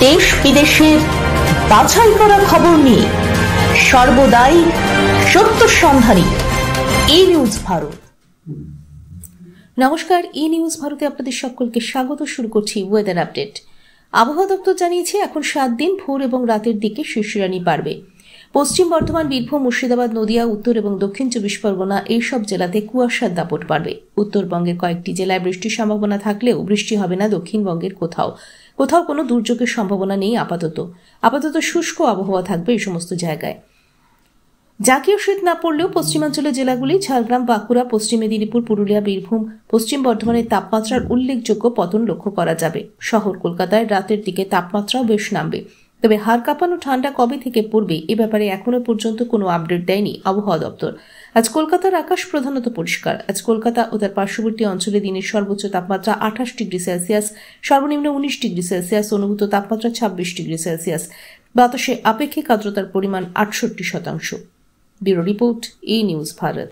দেশ বিদেশের বাছাই করা খবর নিয়ে সর্বদাই সত্য সন্ধানী ই নিউজ ভারত। নমস্কার, ই নিউজ ভারতে আপনাদের সকলকে স্বাগত। শুরু করছি ওয়েদার আপডেট। আবহাওয়া দপ্তর জানিয়েছে এখন 7 দিন ভোর এবং রাতের দিকে শিশিরানি বাড়বে। পশ্চিম বর্ধমান, বীরভূম, মুর্শিদাবাদ, নদিয়া, উত্তর এবং দক্ষিণ 24 পরগনা এইসব জেলাতে কুয়াশার দাপট বাড়বে। উত্তরবঙ্গের কয়েকটি জেলায় বৃষ্টির সম্ভাবনা থাকলেও বৃষ্টি হবে না দক্ষিণবঙ্গের কোথাও কোথাও কোনো দুর্যোগের সম্ভাবনা নেই। আপাতত শুষ্ক আবহাওয়া থাকবে এই সমস্ত জায়গায়। জাতীয় শীত না পড়লেও পশ্চিমাঞ্চলের জেলাগুলি ঝাড়গ্রাম, বাঁকুড়া, পশ্চিম মেদিনীপুর, পুরুলিয়া, বীরভূম, পশ্চিম বর্ধমানের তাপমাত্রার উল্লেখযোগ্য পতন লক্ষ্য করা যাবে। শহর কলকাতায় রাতের দিকে তাপমাত্রাও বেশ নামবে। তবে হাড় কাঁপানো ঠান্ডা কবে থেকে পড়বে এ ব্যাপারে এখনো পর্যন্ত কোনো আপডেট দেয়নি আবহাওয়া দপ্তর। আজ কলকাতার আকাশ প্রধানত পরিষ্কার। আজ কলকাতা ও তার পার্শ্ববর্তী অঞ্চলে দিনের সর্বোচ্চ তাপমাত্রা 28 ডিগ্রি সেলসিয়াস, সর্বনিম্ন 19 ডিগ্রি সেলসিয়াস, অনুভূত তাপমাত্রা 26 ডিগ্রি সেলসিয়াস। বাতাসে আপেক্ষিক আর্দ্রতার পরিমাণ 68%। ব্যুরো রিপোর্ট, ই নিউজ ভারত।